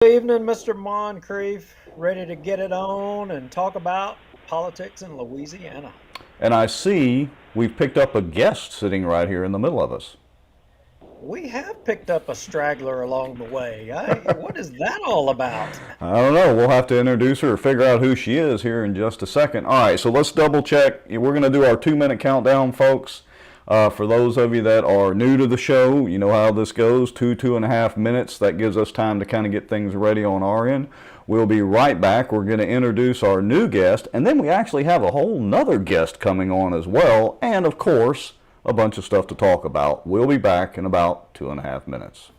Good evening, Mr. Moncrief. Ready to get it on and talk about politics in Louisiana. And I see we've picked up a guest sitting right here in the middle of us. We have picked up a straggler along the way. What is that all about? I don't know. We'll have to introduce her or figure out who she is here in just a second. All right, so let's double check. We're going to do our 2 minute countdown, folks. For those of you that are new to the show, you know how this goes 2.5 minutes. That gives us time to kind of get things ready on our end. We'll be right back. We're going to introduce our new guest, and then we actually have a whole nother guest coming on as well, and of course, a bunch of stuff to talk about. We'll be back in about 2.5 minutes.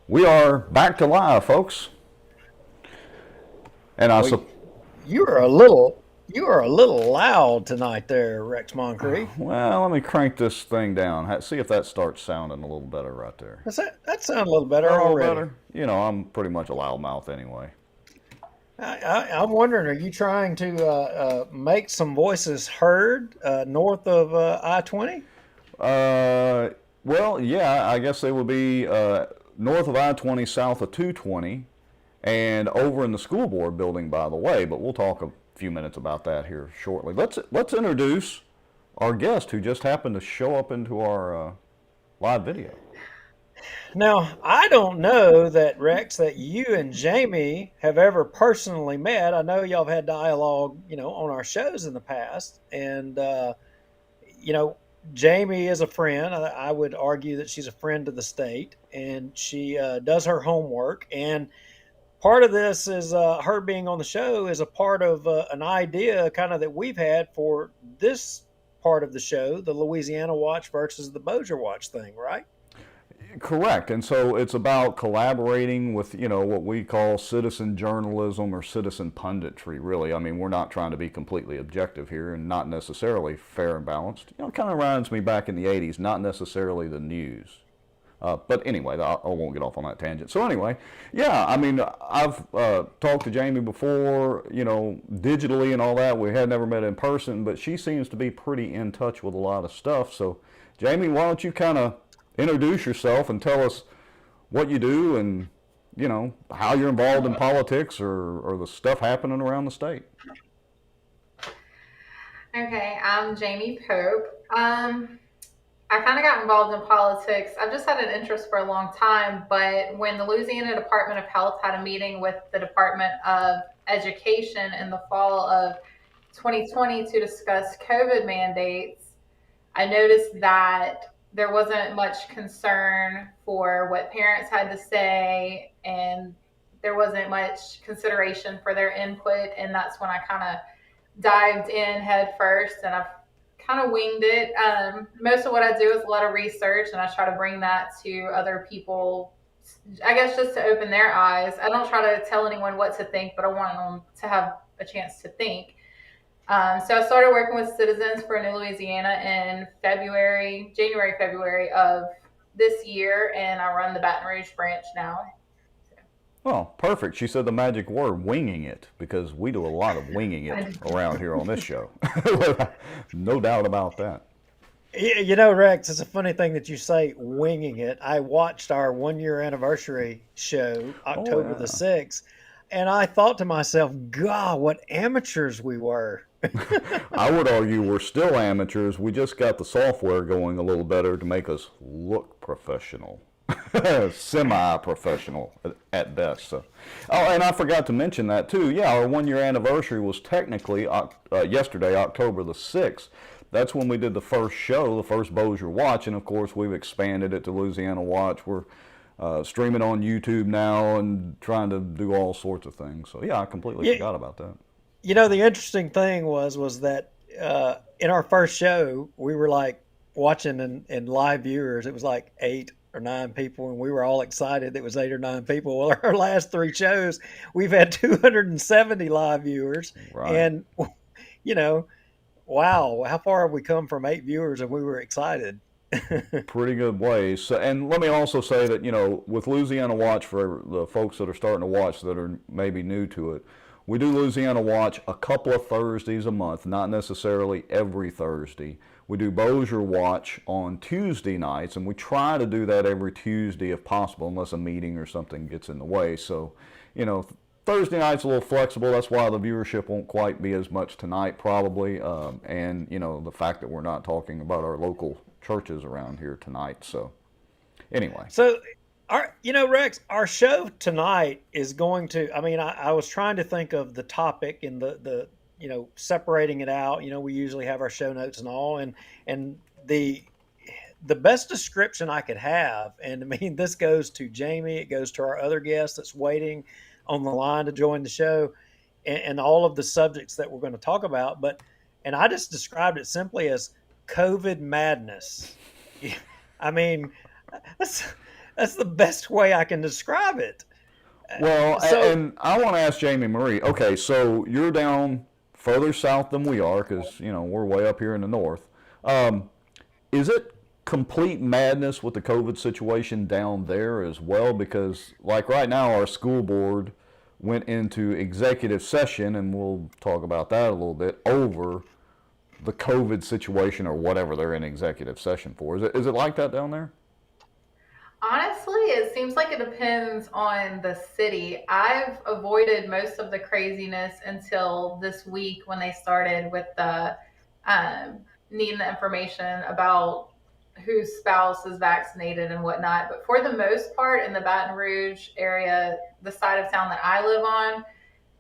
We are back to live, folks. And I Well, sup- you are a little loud tonight there, Rex Moncrief. well, let me crank this thing down. See if that starts sounding a little better right there. That sounds a little Is that better a little already. better? You know, I'm pretty much a loudmouth anyway. I'm wondering, are you trying to make some voices heard north of I-20? Uh, well, yeah, I guess they would be north of I-20, south of 220, and over in the school board building, by the way. But we'll talk a few minutes about that here shortly. Let's introduce our guest who just happened to show up into our live video. Now, I don't know that, Rex, that you and Jamie have ever personally met. I know y'all have had dialogue, on our shows in the past. And, you know, Jamie is a friend. I would argue that she's a friend to the state, and she does her homework. And part of this is her being on the show is a part of an idea kind of that we've had for this part of the show, the Louisiana Watch versus the Bossier Watch thing, right? Correct. And so it's about collaborating with, what we call citizen journalism or citizen punditry, really. I mean, we're not trying to be completely objective here and not necessarily fair and balanced. It kind of reminds me back in the 80s, not necessarily the news. But anyway, I won't get off on that tangent. So anyway, yeah, I mean, I've talked to Jamie before, digitally and all that. We had never met in person, but she seems to be pretty in touch with a lot of stuff. So, Jamie, why don't you kind of introduce yourself and tell us what you do and how you're involved in politics or the stuff happening around the state. Okay, I'm Jamie Pope. I kind of got involved in politics. I've just had an interest for a long time, but when the Louisiana Department of Health had a meeting with the Department of Education in the fall of 2020 to discuss COVID mandates, I noticed that there wasn't much concern for what parents had to say, and there wasn't much consideration for their input. And that's when I kind of dived in head first, and I've kind of winged it. Most of what I do is a lot of research, and I try to bring that to other people, I guess, just to open their eyes. I don't try to tell anyone what to think, but I want them to have a chance to think. So I started working with Citizens for New Louisiana in January, February of this year, and I run the Baton Rouge branch now. Well, perfect. She said the magic word, winging it, because we do a lot of winging it So, around here on this show. No doubt about that. You know, Rex, it's a funny thing that you say winging it. I watched our 1 year anniversary show, Oh, October the yeah. 6th, and I thought to myself, God, what amateurs we were. I would argue we're still amateurs. We just got the software going a little better to make us look professional. Semi-professional at best. So, oh, and I forgot to mention that too. Yeah, our 1 year anniversary was technically yesterday, October the 6th. That's when we did the first show, the first Bossier Watch, and of course we've expanded it to Louisiana Watch. We're streaming on YouTube now and trying to do all sorts of things. So yeah, I completely Yeah, forgot about that. you know, the interesting thing was that in our first show, we were like watching in live viewers. It was like 8 or 9 people, and we were all excited. It was 8 or 9 people. Well, our last three shows, we've had 270 live viewers, Right. and you know, wow, how far have we come from 8 viewers? And we were excited. Pretty good ways. So, and let me also say that, with Louisiana Watch, for the folks that are starting to watch that are maybe new to it, we do Louisiana Watch a couple of Thursdays a month, not necessarily every Thursday. We do Bossier Watch on Tuesday nights, and we try to do that every Tuesday if possible, unless a meeting or something gets in the way. So, you know, Thursday night's a little flexible. That's why the viewership won't quite be as much tonight, probably. And, the fact that we're not talking about our local churches around here tonight. So, anyway. So, Rex, our show tonight is going to. I mean, I was trying to think of the topic and the separating it out. We usually have our show notes and all, and the best description I could have, and I mean, this goes to Jamie, it goes to our other guest that's waiting on the line to join the show, and all of the subjects that we're going to talk about. And I just described it simply as COVID madness. I mean, that's that's the best way I can describe it. Well, So, and I want to ask Jamie Marie. Okay, so you're down further south than we are because we're way up here in the north. Um, is it complete madness with the COVID situation down there as well? Because like right now, our school board went into executive session, and we'll talk about that a little bit over the COVID situation or whatever they're in executive session for. Is it like that down there? honestly, it seems like it depends on the city. I've avoided most of the craziness until this week when they started with the needing the information about whose spouse is vaccinated and whatnot. But for the most part, in the Baton Rouge area, the side of town that I live on,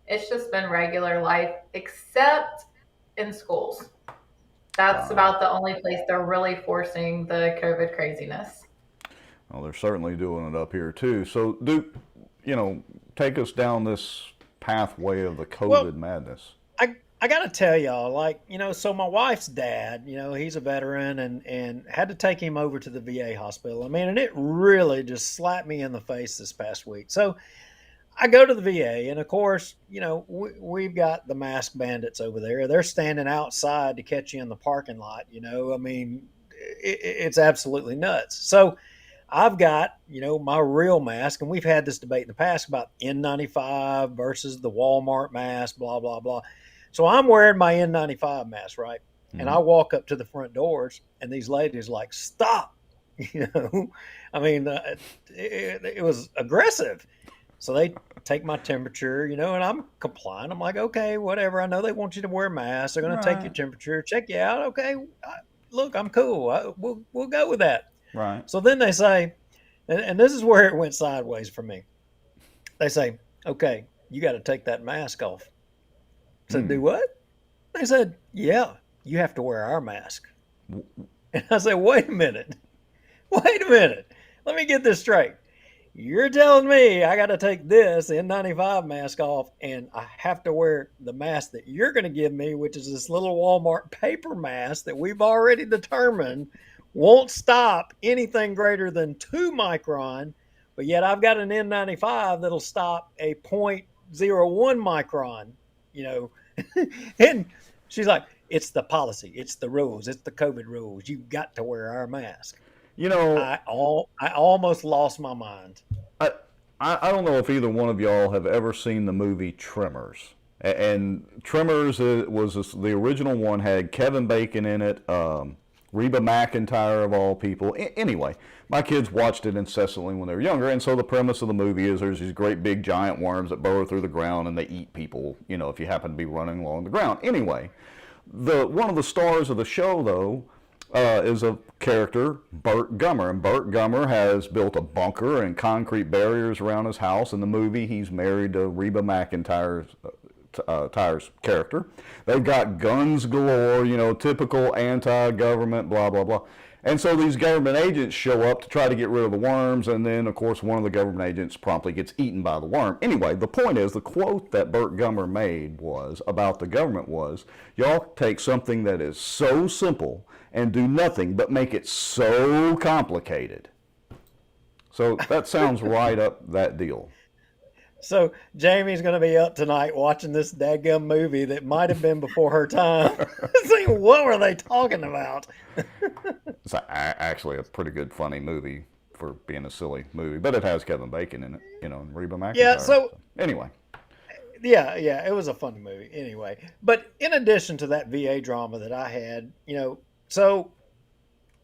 it's just been regular life, except in schools. That's Uh, about the only place they're really forcing the COVID craziness. well, they're certainly doing it up here too. So, you know, take us down this pathway of the well, COVID madness. I got to tell y'all, like, so my wife's dad, he's a veteran, and had to take him over to the VA hospital. I mean, and it really just slapped me in the face this past week. So I go to the VA, and of course, we've got the mask bandits over there. They're standing outside to catch you in the parking lot. I mean, it's absolutely nuts. So I've got, my real mask, and we've had this debate in the past about N95 versus the Walmart mask, blah, blah, blah. So I'm wearing my N95 mask, right? And Hmm. I walk up to the front doors, and these ladies are like, stop. You know, I mean, it was aggressive. So they take my temperature, and I'm complying. I'm like, okay, whatever. I know they want you to wear a mask. They're going to take your Right. temperature, check you out. Okay, look, I'm cool. We'll go with that. Right. So then they say, and this is where it went sideways for me. They say, okay, you got to take that mask off. I said, Hmm. do what? They said, yeah, you have to wear our mask. And I said, wait a minute. Wait a minute. Let me get this straight. You're telling me I got to take this N95 mask off and I have to wear the mask that you're going to give me, which is this little Walmart paper mask that we've already determined won't stop anything greater than 2 micron, but yet I've got an N95 that'll stop a point zero 0.01 micron, you know. And she's like, it's the policy, it's the rules, it's the COVID rules. You've got to wear our mask. You know, I almost lost my mind. I, I don't know if either one of y'all have ever seen the movie Tremors. And Tremors the original one, had Kevin Bacon in it, Reba McEntire of all people. Anyway, my kids watched it incessantly when they were younger, and so the premise of the movie is there's these great big giant worms that burrow through the ground and they eat people, if you happen to be running along the ground. Anyway, the one of the stars of the show, though, is a character, Burt Gummer. And Burt Gummer has built a bunker and concrete barriers around his house. In the movie, he's married to Reba McEntire's Tyre's character. They've got guns galore, typical anti-government, blah, blah, blah. And so these government agents show up to try to get rid of the worms, and then, of course, one of the government agents promptly gets eaten by the worm. Anyway, the point is, the quote that Burt Gummer made was about the government was, y'all take something that is so simple and do nothing but make it so complicated. So that sounds right up that deal. So Jamie's going to be up tonight watching this dadgum movie that might have been before her time. Saying, what were they talking about? It's actually a pretty good, funny movie for being a silly movie, but it has Kevin Bacon in it, and Reba Yeah. McEntire. So So, anyway, yeah, it was a funny movie anyway. But in addition to that VA drama that I had, so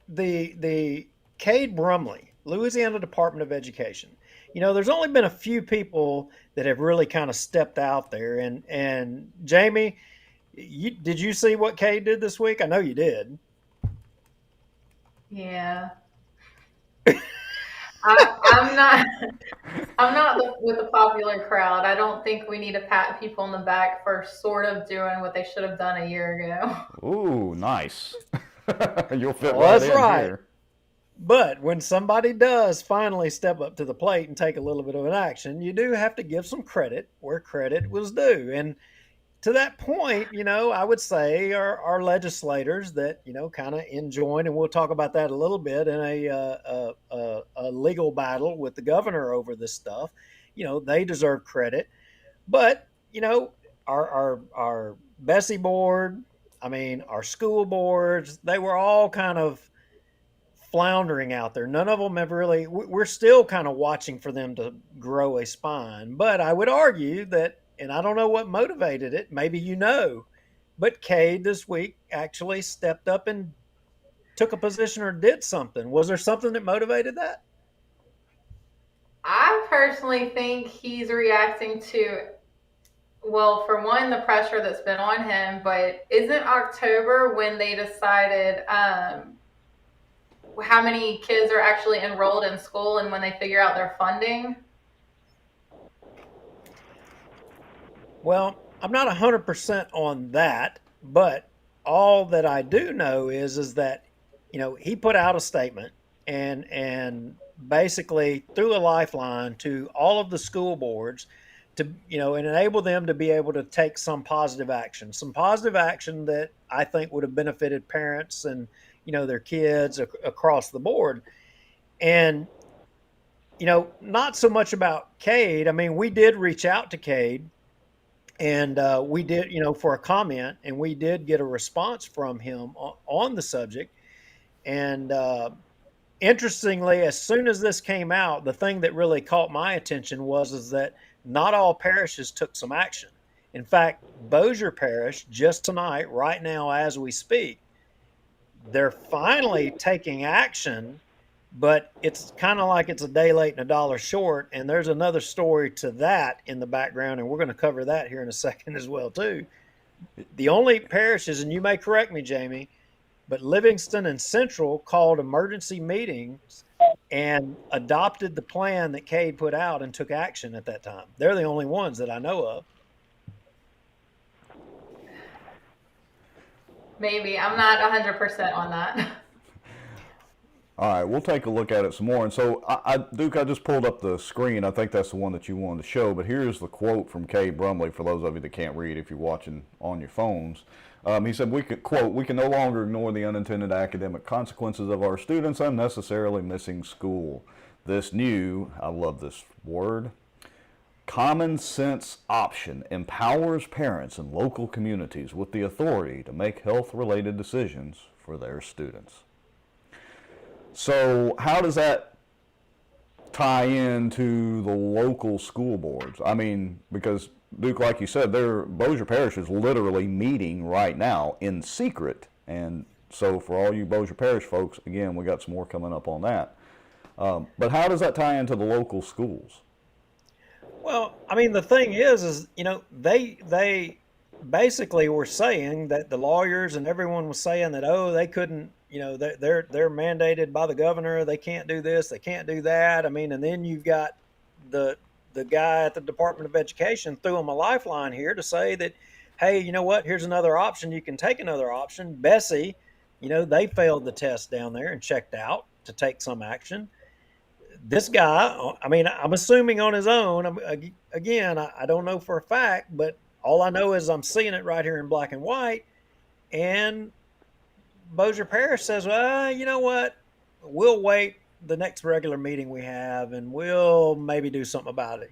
the Cade Brumley, Louisiana Department of Education. There's only been a few people that have really kind of stepped out there, and Jamie, did you see what Cade did this week? I know you did. Yeah. I'm not. I'm not with the popular crowd. I don't think we need to pat people on the back for sort of doing what they should have done a year ago. ooh, nice. You'll fit Well, right that's in right. here. But when somebody does finally step up to the plate and take a little bit of an action, you do have to give some credit where credit was due. And to that point, I would say our legislators that kind of enjoin, and we'll talk about that a little bit in a legal battle with the governor over this stuff. They deserve credit, but our Bessie board, I mean our school boards, they were all kind of floundering out there. None of them have really. We're still kind of watching for them to grow a spine. But I would argue that, and I don't know what motivated it. Maybe but Cade this week actually stepped up and took a position or did something. Was there something that motivated that? I personally think he's reacting to, well, for one, the pressure that's been on him, but isn't October when they decided how many kids are actually enrolled in school and when they figure out their funding? Well, I'm not 100% on that, but all that I do know is that he put out a statement and basically threw a lifeline to all of the school boards to and enable them to be able to take some positive action that I think would have benefited parents and their kids across the board. And not so much about Cade. I mean, we did reach out to Cade and we did, for a comment, and we did get a response from him on the subject. And interestingly, as soon as this came out, the thing that really caught my attention is that not all parishes took some action. In fact, Bossier Parish, just tonight, right now as we speak, they're finally taking action but it's kind of like it's a day late and a dollar short. And there's another story to that in the background, and we're going to cover that here in a second as well too. The only parishes, and you may correct me, Jamie, but Livingston and Central called emergency meetings and adopted the plan that Cade put out and took action at that time. They're the only ones that I know of. Maybe. I'm not 100% on that. All right, we'll take a look at it some more. And so, Duke, I just pulled up the screen. I think that's the one that you wanted to show. But here's the quote from Kay Brumley for those of you that can't read if you're watching on your phones. He said, "We can quote: We can no longer ignore the unintended academic consequences of our students unnecessarily missing school. This new, I love this word, common sense option empowers parents and local communities with the authority to make health-related decisions for their students." So how does that tie into the local school boards? I mean, because Duke, like you said, Bossier Parish is literally meeting right now in secret. And so for all you Bossier Parish folks, again, we got some more coming up on that. But how does that tie into the local schools? Well, I mean, the thing is they basically were saying that the lawyers and everyone was saying that, oh, they couldn't, they're mandated by the governor, they can't do this, they can't do that. I mean, and then you've got the guy at the Department of Education threw them a lifeline here to say that, hey, you know what? Here's another option. You can take another option. Bessie, they failed the test down there and checked out to take some action. This guy, I mean, I'm assuming on his own. Again, I don't know for a fact, but all I know is I'm seeing it right here in black and white. And Bossier Parish says, well, you know what? We'll wait the next regular meeting we have and we'll maybe do something about it.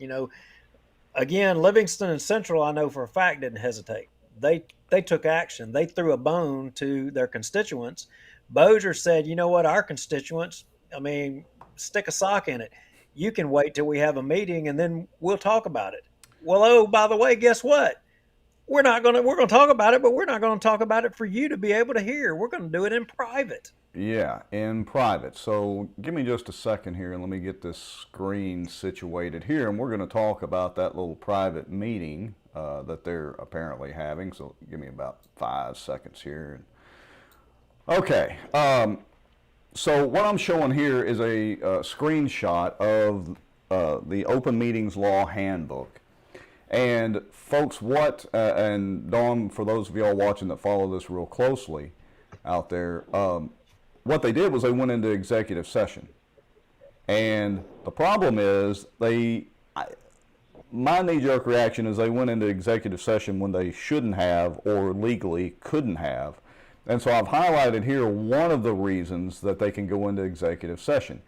Again, Livingston and Central, I know for a fact, didn't hesitate. They took action. They threw a bone to their constituents. Bossier said, you know what, our constituents, I mean, stick a sock in it. You can wait till we have a meeting and then we'll talk about it. Well, oh, by the way, guess what? We're going to talk about it, but we're not going to talk about it for you to be able to hear. We're going to do it in private. Yeah, in private. So give me just a second here and let me get this screen situated here. And we're going to talk about that little private meeting that they're apparently having. So give me about 5 seconds here. Okay. So what I'm showing here is a screenshot of the Open Meetings Law Handbook. And folks, and Dawn, for those of y'all watching that follow this real closely out there, what they did was they went into executive session. And the problem is my knee-jerk reaction is they went into executive session when they shouldn't have or legally couldn't have. And so I've highlighted here one of the reasons that they can go into executive session.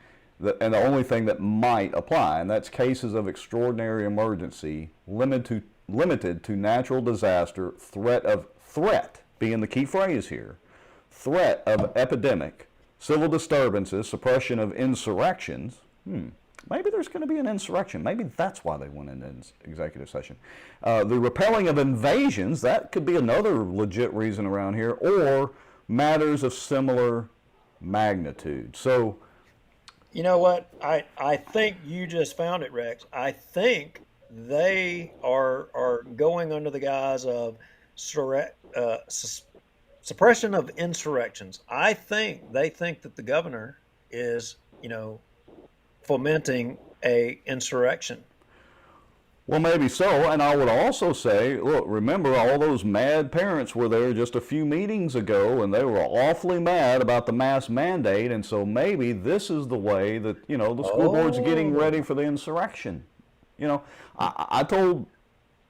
And the only thing that might apply, and that's cases of extraordinary emergency limited to natural disaster, threat being the key phrase here, threat of epidemic, civil disturbances, suppression of insurrections. Maybe there's going to be an insurrection. Maybe that's why they went into executive session. The repelling of invasions, that could be another legit reason around here, or matters of similar magnitude. So, you know what? I think you just found it, Rex. I think they are going under the guise of suppression of insurrections. I think they think that the governor is, fomenting a insurrection. Well, maybe so. And I would also say, look, remember all those mad parents were there just a few meetings ago, and they were awfully mad about the mask mandate. And so maybe this is the way that, the school board's getting ready for the insurrection. I told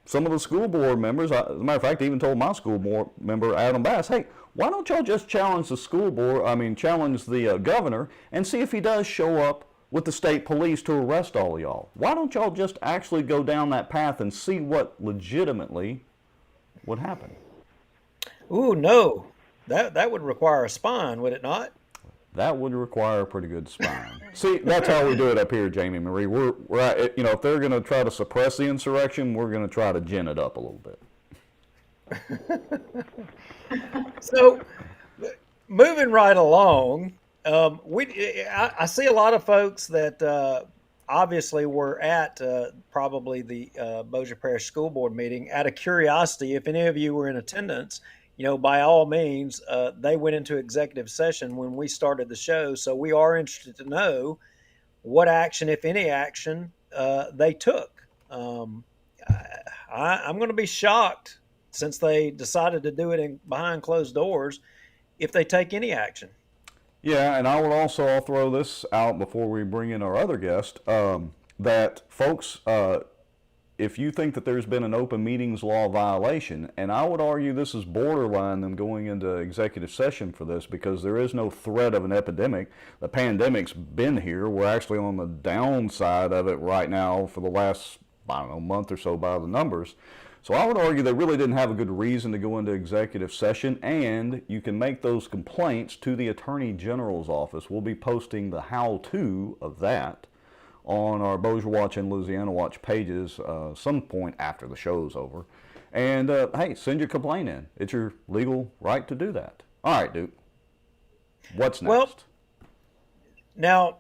some of the school board members, as a matter of fact, I even told my school board member, Adam Bass, hey, why don't y'all just challenge the governor and see if he does show up with the state police to arrest all of y'all? Why don't y'all just actually go down that path and see what legitimately would happen? Ooh, no. That would require a spine, would it not? That would require a pretty good spine. See, that's how we do it up here, Jamie Marie. We're if they're going to try to suppress the insurrection, we're going to try to gin it up a little bit. So, moving right along, I see a lot of folks that obviously were at probably the Bossier Parish School Board meeting. Out of curiosity, if any of you were in attendance, by all means, they went into executive session when we started the show. So we are interested to know what action, if any action, they took. I'm going to be shocked since they decided to do it behind closed doors if they take any action. Yeah, and I would also, I'll throw this out before we bring in our other guest, that folks, if you think that there's been an open meetings law violation, and I would argue this is borderline them going into executive session for this because there is no threat of an epidemic. The pandemic's been here. We're actually on the downside of it right now for the last, I don't know, month or so by the numbers. So I would argue they really didn't have a good reason to go into executive session, and you can make those complaints to the Attorney General's office. We'll be posting the how-to of that on our Bossier Watch and Louisiana Watch pages some point after the show's over. And hey, send your complaint in. It's your legal right to do that. All right, Duke. What's next? Well, now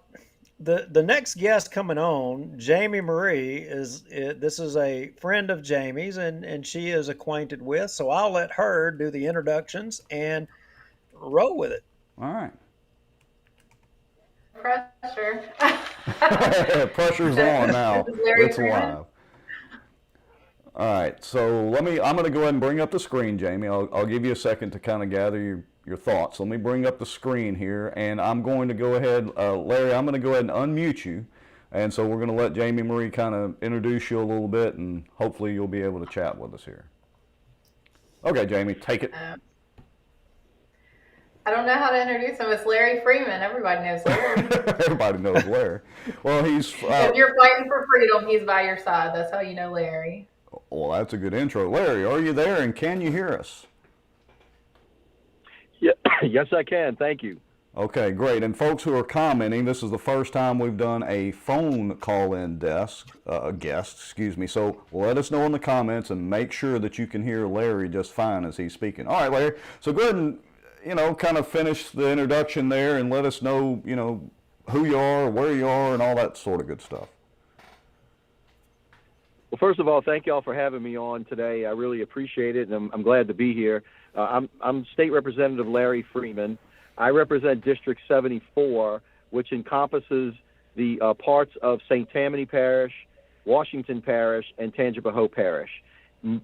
the next guest coming on, Jamie Marie, this is a friend of Jamie's and she is acquainted with. So I'll let her do the introductions and roll with it. All right. Pressure. Pressure's on now. It's Freeman. live. All right, so I'm going to go ahead and bring up the screen, Jamie. I'll give you a second to kind of gather your thoughts. Let me bring up the screen here, and I'm going to go ahead, Larry, I'm going to go ahead and unmute you. And so we're going to let Jamie Marie kind of introduce you a little bit, and hopefully you'll be able to chat with us here. Okay, Jamie, take it. I don't know how to introduce him. It's Larry Frieman. Everybody knows Larry. Everybody knows Larry. Well, he's... if you're fighting for freedom, he's by your side. That's how you know Larry. Well, that's a good intro. Larry, are you there, and can you hear us? Yeah, yes, I can. Thank you. Okay, great. And folks who are commenting, this is the first time we've done a phone call-in guest. So let us know in the comments and make sure that you can hear Larry just fine as he's speaking. All right, Larry. So go ahead and, kind of finish the introduction there and let us know, who you are, where you are, and all that sort of good stuff. Well, first of all, thank you all for having me on today. I really appreciate it, and I'm glad to be here. I'm State Representative Larry Frieman. I represent District 74, which encompasses the parts of St. Tammany Parish, Washington Parish, and Tangipahoa Parish.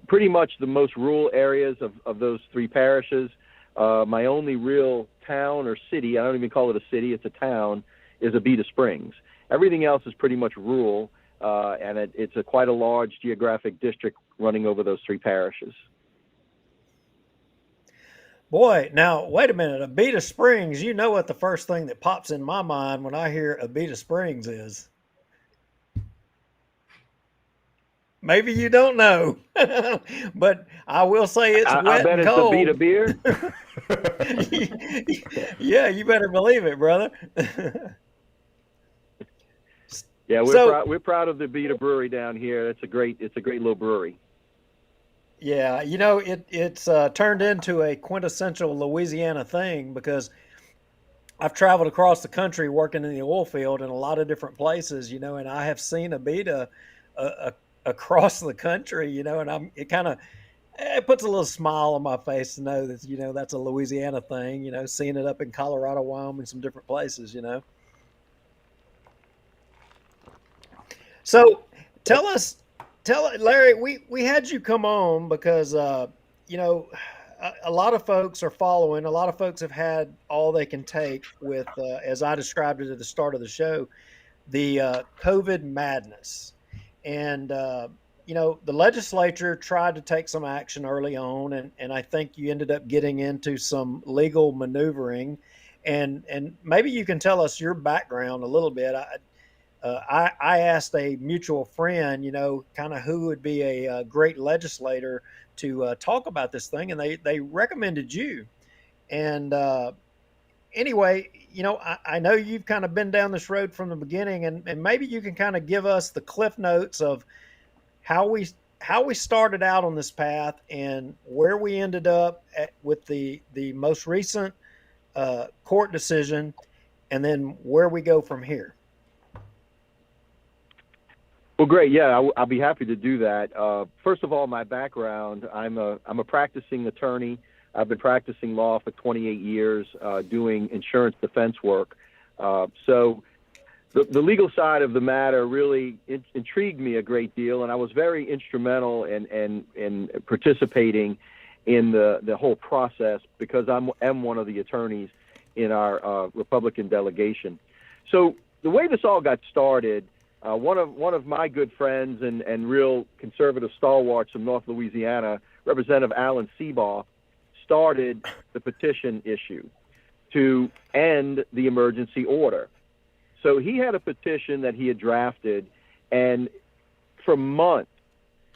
Pretty much the most rural areas of those three parishes. My only real town or city, I don't even call it a city, it's a town, is Abita Springs. Everything else is pretty much rural, and it's quite a large geographic district running over those three parishes. Boy, now wait a minute. Abita Springs, you know what the first thing that pops in my mind when I hear Abita Springs is? Maybe you don't know, but I will say it's wet I bet and it's cold. Abita beer. Yeah, you better believe it, brother. Yeah, we're proud of the Abita Brewery down here. It's a great little brewery. Yeah, it's turned into a quintessential Louisiana thing because I've traveled across the country working in the oil field in a lot of different places, and I have seen Abita across the country, and it puts a little smile on my face to know that, that's a Louisiana thing, seeing it up in Colorado, Wyoming, some different places, So Larry, we had you come on because, a lot of folks are following. A lot of folks have had all they can take with, as I described it at the start of the show, the COVID madness. And, the legislature tried to take some action early on, and I think you ended up getting into some legal maneuvering. And maybe you can tell us your background a little bit. I asked a mutual friend, kind of who would be a great legislator to talk about this thing, and they recommended you. And anyway, I know you've kind of been down this road from the beginning, and maybe you can kind of give us the cliff notes of how we started out on this path and where we ended up with the most recent court decision. and then where we go from here. Well, great. Yeah, I'll be happy to do that. First of all, my background: I'm a practicing attorney. I've been practicing law for 28 years, doing insurance defense work. So the legal side of the matter really intrigued me a great deal, and I was very instrumental in participating in the whole process because I'm one of the attorneys in our Republican delegation. So the way this all got started. One of my good friends and real conservative stalwarts from North Louisiana, Representative Alan Seabaugh, started the petition issue to end the emergency order. So he had a petition that he had drafted, and for months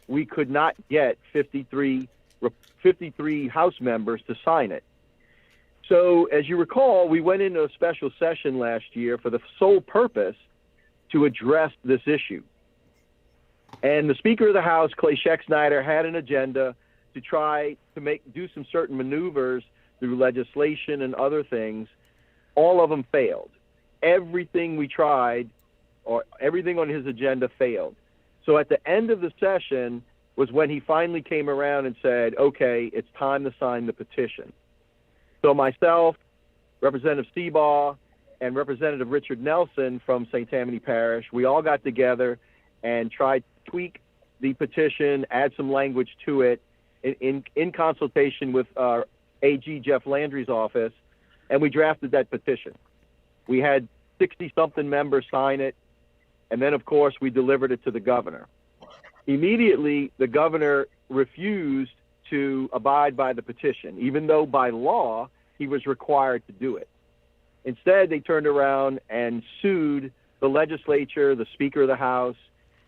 we could not get 53 House members to sign it. So as you recall, we went into a special session last year for the sole purpose to address this issue. And the Speaker of the House, Clay Scheck-Snyder, had an agenda to try to do some certain maneuvers through legislation and other things. All of them failed. Everything we tried, or everything on his agenda failed. So at the end of the session was when he finally came around and said, okay, it's time to sign the petition. So myself, Representative Seabaugh, and Representative Richard Nelson from St. Tammany Parish, we all got together and tried to tweak the petition, add some language to it in consultation with AG Jeff Landry's office, and we drafted that petition. We had 60-something members sign it, and then, of course, we delivered it to the governor. Immediately, the governor refused to abide by the petition, even though by law he was required to do it. Instead, they turned around and sued the legislature, the Speaker of the House,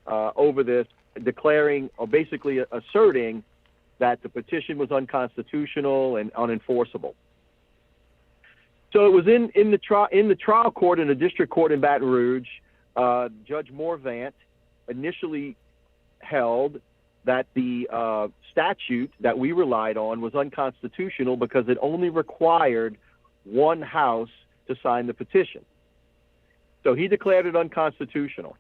over this, declaring or basically asserting that the petition was unconstitutional and unenforceable. So it was in the trial court in the district court in Baton Rouge. Judge Morvant initially held that the statute that we relied on was unconstitutional because it only required one house to sign the petition. So he declared it unconstitutional.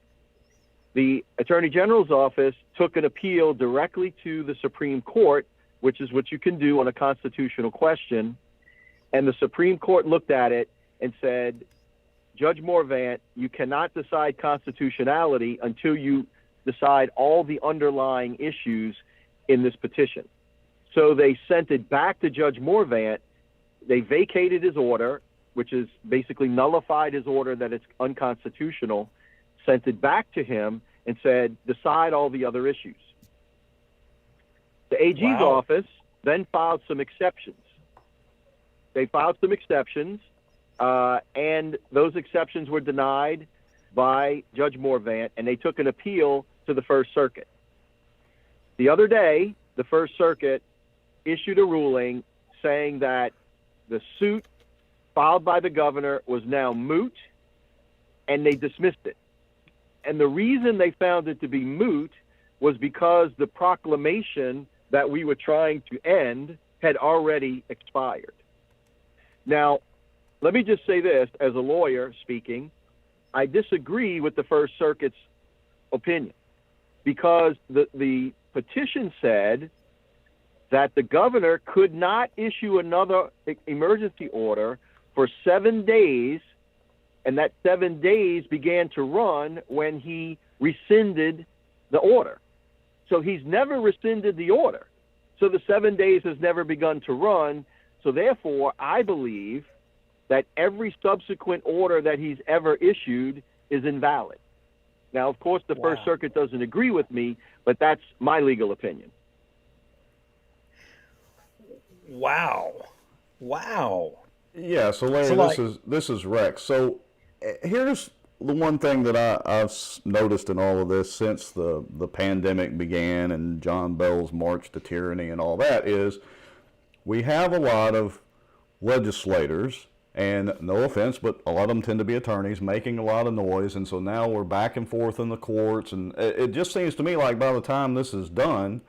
The Attorney General's office took an appeal directly to the Supreme Court, which is what you can do on a constitutional question. And the Supreme Court looked at it and said, Judge Morvant, you cannot decide constitutionality until you decide all the underlying issues in this petition. So they sent it back to Judge Morvant. They vacated his order, which is basically nullified his order that it's unconstitutional, sent it back to him and said, decide all the other issues. The AG's office then filed some exceptions. They filed some exceptions, and those exceptions were denied by Judge Morvant, and they took an appeal to the First Circuit. The other day, the First Circuit issued a ruling saying that the suit filed by the governor was now moot, and they dismissed it. And the reason they found it to be moot was because the proclamation that we were trying to end had already expired. Now, let me just say this, as a lawyer speaking, I disagree with the First Circuit's opinion because the petition said that the governor could not issue another emergency order for 7 days, and that 7 days began to run when he rescinded the order. So he's never rescinded the order. So the 7 days has never begun to run. So therefore, I believe that every subsequent order that he's ever issued is invalid. Now, of course, the First Circuit doesn't agree with me, but that's my legal opinion. Wow. Yeah, so Larry, this is Rex. So here's the one thing that I've noticed in all of this since the pandemic began and John Bell's march to tyranny and all that is we have a lot of legislators, and no offense, but a lot of them tend to be attorneys, making a lot of noise, and so now we're back and forth in the courts, and it just seems to me like by the time this is done,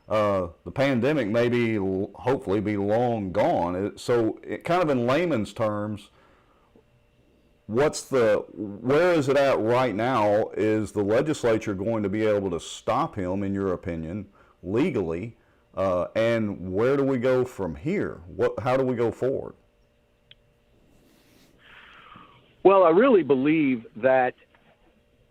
the pandemic may hopefully be long gone. So it kind of in layman's terms, where is it at right now? Is the legislature going to be able to stop him, in your opinion, legally? And where do we go from here? How do we go forward? Well, I really believe that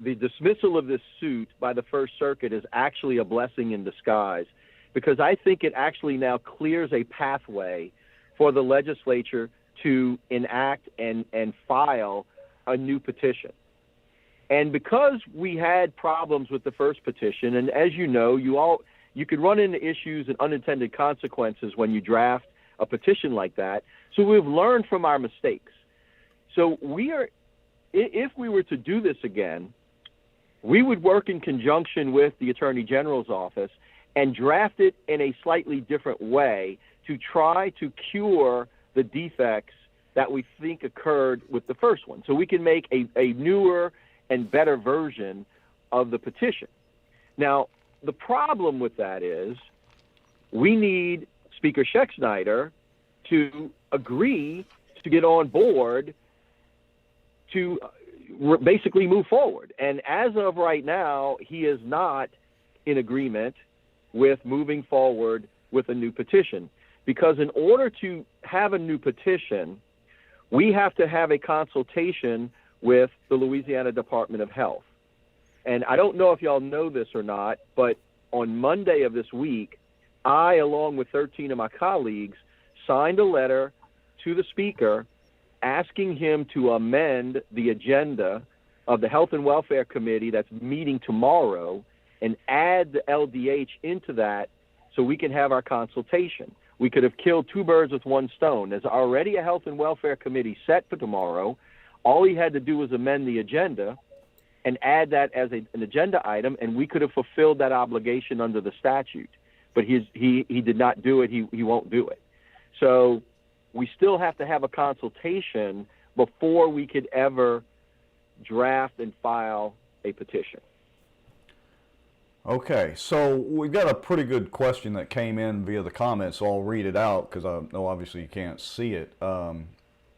the dismissal of this suit by the First Circuit is actually a blessing in disguise, because I think it actually now clears a pathway for the legislature to enact and file a new petition. And because we had problems with the first petition, and as you know, you could run into issues and unintended consequences when you draft a petition like that. So we've learned from our mistakes. So if we were to do this again, we would work in conjunction with the Attorney General's office and draft it in a slightly different way to try to cure the defects that we think occurred with the first one. So we can make a newer and better version of the petition. Now, the problem with that is we need Speaker Schexnayder to agree to get on board to basically move forward. And as of right now, he is not in agreement with moving forward with a new petition. Because in order to have a new petition, we have to have a consultation with the Louisiana Department of Health. And I don't know if y'all know this or not, but on Monday of this week, I, along with 13 of my colleagues, signed a letter to the Speaker asking him to amend the agenda of the Health and Welfare Committee that's meeting tomorrow and add the LDH into that so we can have our consultation. We could have killed two birds with one stone. There's already a Health and Welfare Committee set for tomorrow. All he had to do was amend the agenda and add that as an agenda item, and we could have fulfilled that obligation under the statute. But he did not do it. He won't do it. So we still have to have a consultation before we could ever draft and file a petition. Okay, so we've got a pretty good question that came in via the comments, so I'll read it out because I know obviously you can't see it.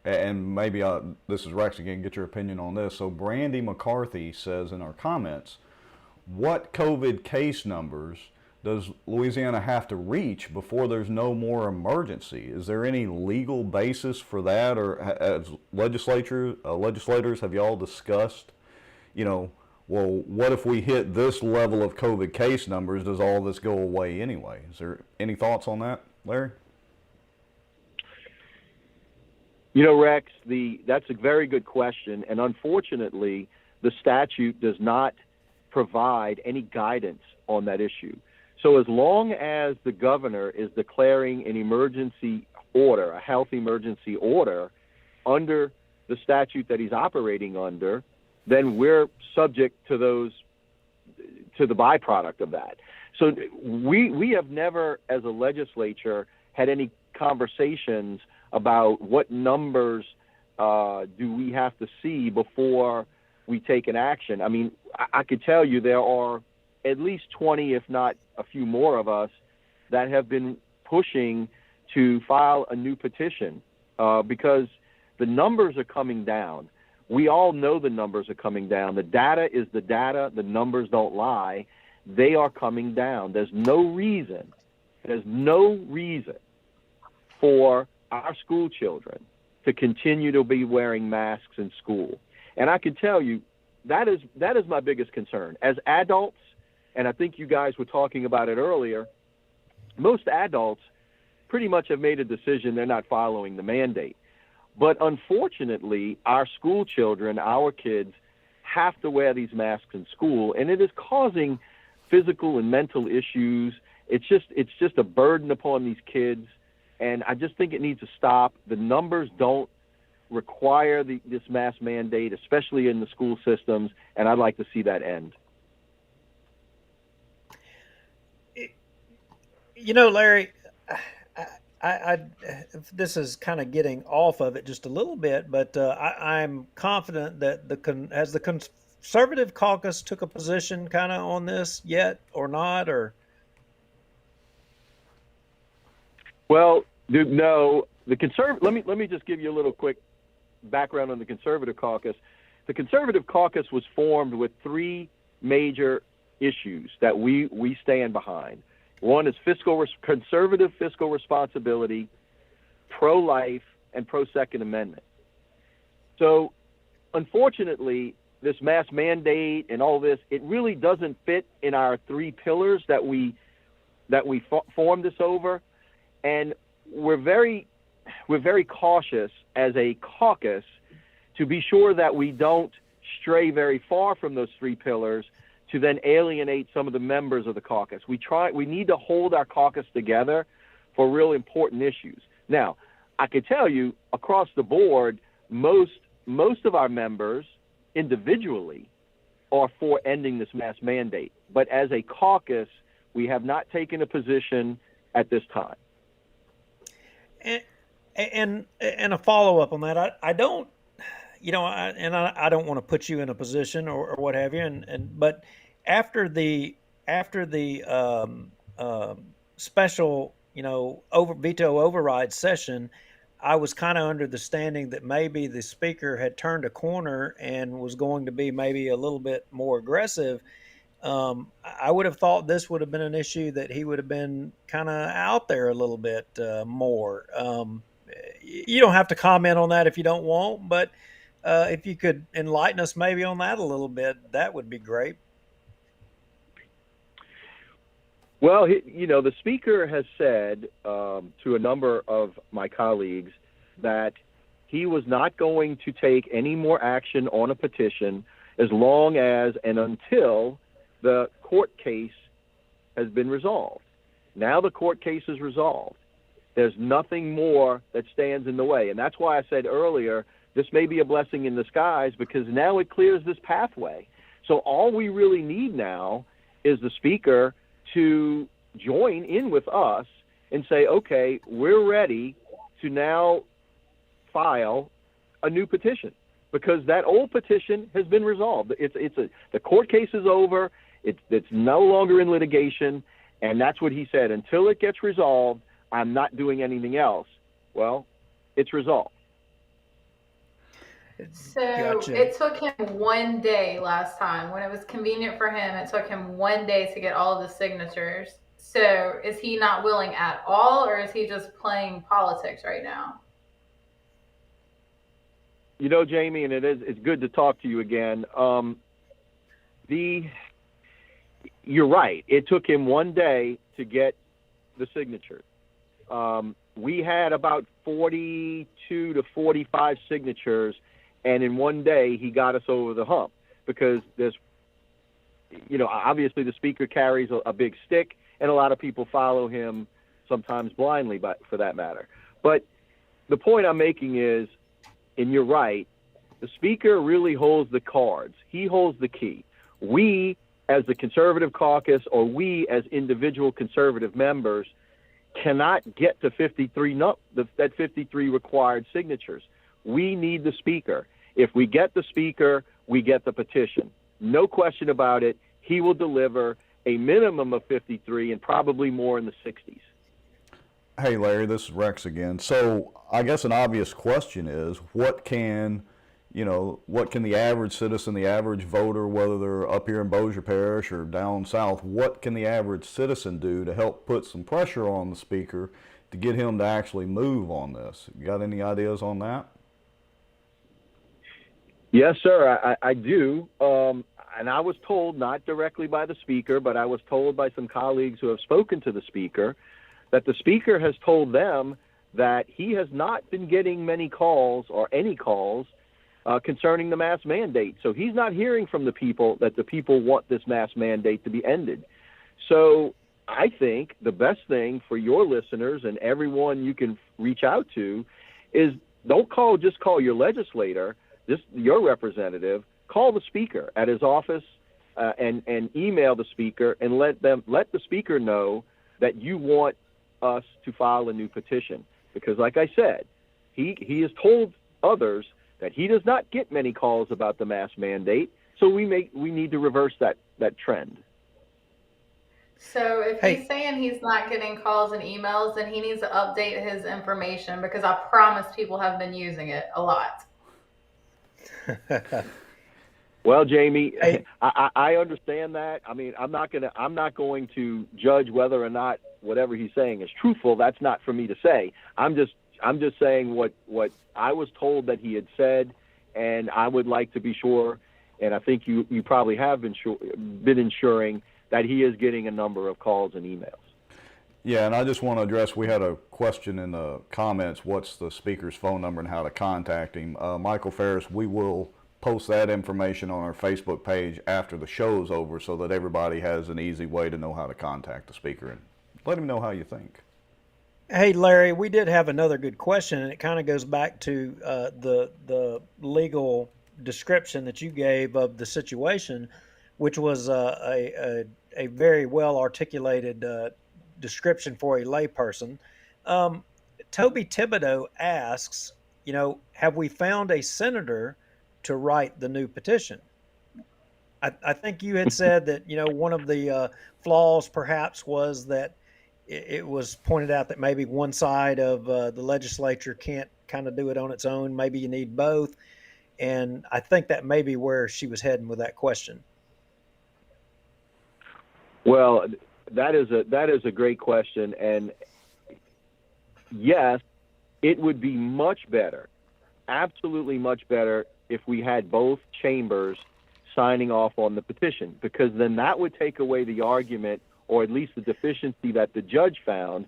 And maybe this is Rex again, get your opinion on this. So Brandy McCarthy says in our comments, what COVID case numbers does Louisiana have to reach before there's no more emergency? Is there any legal basis for that, or as legislators, have y'all discussed, well, what if we hit this level of COVID case numbers, does all this go away anyway? Is there any thoughts on that, Larry? Rex, that's a very good question, and unfortunately, the statute does not provide any guidance on that issue. So as long as the governor is declaring an emergency order, a health emergency order, under the statute that he's operating under, then we're subject to the byproduct of that. So we have never, as a legislature, had any conversations about what numbers do we have to see before we take an action. I mean, I could tell you there are at least 20, if not a few more of us, that have been pushing to file a new petition because the numbers are coming down. We all know the numbers are coming down. The data is the data. The numbers don't lie. They are coming down. There's no reason for our school children to continue to be wearing masks in school. And I can tell you, that is my biggest concern. As adults, and I think you guys were talking about it earlier, most adults pretty much have made a decision they're not following the mandate. But unfortunately, our school children, our kids, have to wear these masks in school, and it is causing physical and mental issues. It's just a burden upon these kids, and I just think it needs to stop. The numbers don't require this mask mandate, especially in the school systems, and I'd like to see that end. Larry, this is kind of getting off of it just a little bit, but I'm confident that has the conservative caucus took a position kind of on this yet or not, or? Well, no, the let me just give you a little quick background on the Conservative Caucus. The Conservative Caucus was formed with three major issues that we stand behind. One is conservative fiscal responsibility, pro-life, and pro-Second Amendment. So, unfortunately, this mass mandate and all this, it really doesn't fit in our three pillars that we formed this over, and we're very cautious as a caucus to be sure that we don't stray very far from those three pillars to then alienate some of the members of the caucus. We need to hold our caucus together for real important issues. Now, I can tell you across the board, most of our members individually are for ending this mass mandate. But as a caucus, we have not taken a position at this time. And a follow up on that, I don't, I don't want to put you in a position or what have you, but after the special veto override session, I was kind of under the standing that maybe the speaker had turned a corner and was going to be maybe a little bit more aggressive. I would have thought this would have been an issue that he would have been kind of out there a little bit more. You don't have to comment on that if you don't want, but if you could enlighten us maybe on that a little bit, that would be great. Well, the speaker has said to a number of my colleagues that he was not going to take any more action on a petition as long as and until the court case has been resolved. Now the court case is resolved. There's nothing more that stands in the way. And that's why I said earlier, this may be a blessing in disguise because now it clears this pathway. So all we really need now is the speaker to join in with us and say, okay, we're ready to now file a new petition because that old petition has been resolved. The court case is over. It's no longer in litigation. And that's what he said. Until it gets resolved, I'm not doing anything else. Well, it's resolved. So Gotcha. it took him 1 day last time. When it was convenient for him, it took him 1 day to get all of the signatures. So is he not willing at all, or is he just playing politics right now? Jamie, and it's good to talk to you again. You're right. It took him 1 day to get the signatures. We had about 42 to 45 signatures, and in 1 day he got us over the hump because there's, obviously the speaker carries a big stick, and a lot of people follow him sometimes blindly, but for that matter. But the point I'm making is, and you're right, the speaker really holds the cards. He holds the key. We, as the Conservative Caucus, or we as individual conservative members, cannot get to 53 required signatures. We need the speaker. If we get the speaker, we get the petition. No question about it. He will deliver a minimum of 53 and probably more in the 60s. Hey, Larry, this is Rex again. So I guess an obvious question is, what can the average citizen, the average voter, whether they're up here in Bossier Parish or down south, what can the average citizen do to help put some pressure on the speaker to get him to actually move on this? You got any ideas on that? Yes, sir, I do. And I was told, not directly by the speaker, but I was told by some colleagues who have spoken to the speaker, that the speaker has told them that he has not been getting many calls or any calls concerning the mass mandate. So he's not hearing from the people that the people want this mass mandate to be ended. So I think the best thing for your listeners and everyone you can reach out to is just call your legislator, your representative, call the speaker at his office and email the speaker and let the speaker know that you want us to file a new petition. Because like I said, he has told others that he does not get many calls about the mass mandate, so we need to reverse that trend. So if he's saying he's not getting calls and emails, then he needs to update his information because I promise people have been using it a lot. Well, Jamie, Hey, I understand that. I mean, I'm not going to judge whether or not whatever he's saying is truthful. That's not for me to say. I'm just saying what I was told that he had said, and I would like to be sure, and I think you probably have been ensuring that he is getting a number of calls and emails. Yeah, and I just want to address, we had a question in the comments, what's the speaker's phone number and how to contact him. Michael Ferris, we will post that information on our Facebook page after the show's over so that everybody has an easy way to know how to contact the speaker and let him know how you think. hey, Larry, we did have another good question, and it kind of goes back to the legal description that you gave of the situation, which was a very well articulated description for a layperson. Um, Toby Thibodeau asks, have we found a senator to write the new petition? I think you had said that one of the flaws perhaps was that it was pointed out that maybe one side of the legislature can't kind of do it on its own. Maybe you need both, and I think that may be where she was heading with that question. Well, that is a great question, and yes, it would be much better, absolutely much better, if we had both chambers signing off on the petition, because then that would take away the argument, or at least the deficiency that the judge found,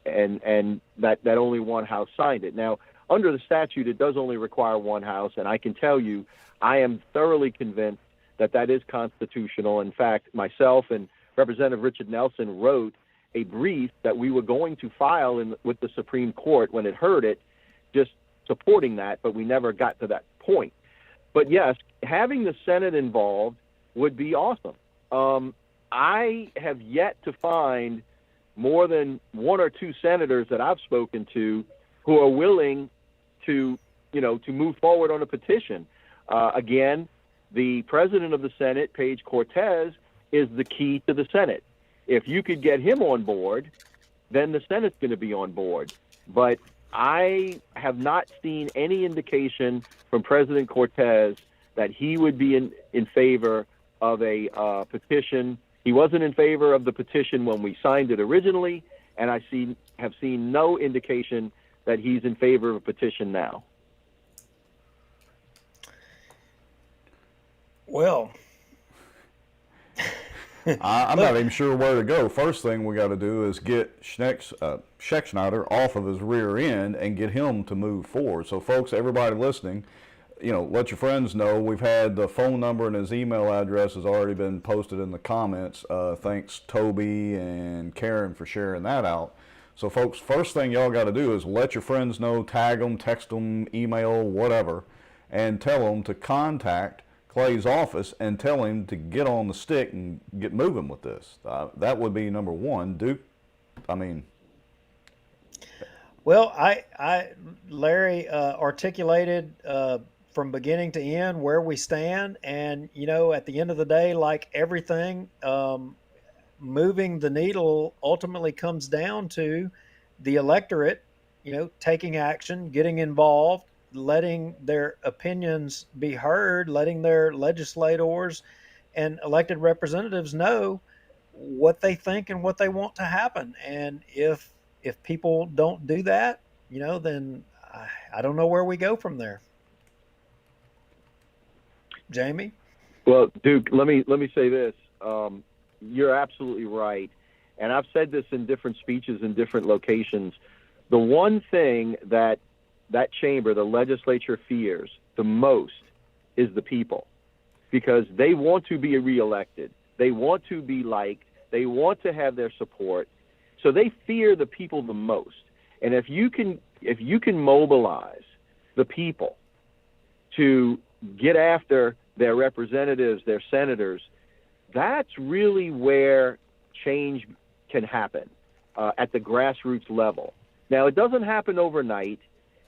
and that only one house signed it. Now, under the statute, it does only require one house, and I can tell you, I am thoroughly convinced that that is constitutional. In fact, myself and Representative Richard Nelson wrote a brief that we were going to file with the Supreme Court when it heard it, just supporting that, but we never got to that point. But yes, having the Senate involved would be awesome. I have yet to find more than one or two senators that I've spoken to who are willing to move forward on a petition. Again, the president of the Senate, Paige Cortez, is the key to the Senate. If you could get him on board, then the Senate's going to be on board. But I have not seen any indication from President Cortez that he would be in favor of a petition. He wasn't in favor of the petition when we signed it originally, and I have seen no indication that he's in favor of a petition now. Well, I'm not even sure where to go. First thing we got to do is get Schexnayder off of his rear end and get him to move forward. So, folks, everybody listening, let your friends know. We've had the phone number and his email address has already been posted in the comments. Thanks, Toby and Karen, for sharing that out. So, folks, first thing y'all got to do is let your friends know, tag them, text them, email, whatever, and tell them to contact Clay's office and tell him to get on the stick and get moving with this. That would be number one. Duke, I mean. Well, Larry articulated from beginning to end where we stand, and at the end of the day, like everything, moving the needle ultimately comes down to the electorate, taking action, getting involved, letting their opinions be heard, letting their legislators and elected representatives know what they think and what they want to happen. And if people don't do that, then I don't know where we go from there. Jamie? Well, Duke, let me say this. You're absolutely right. And I've said this in different speeches in different locations. The one thing that chamber, the legislature, fears the most is the people, because they want to be reelected. They want to be liked. They want to have their support. So they fear the people the most. And if you can mobilize the people to get after their representatives, their senators, that's really where change can happen at the grassroots level. Now, it doesn't happen overnight,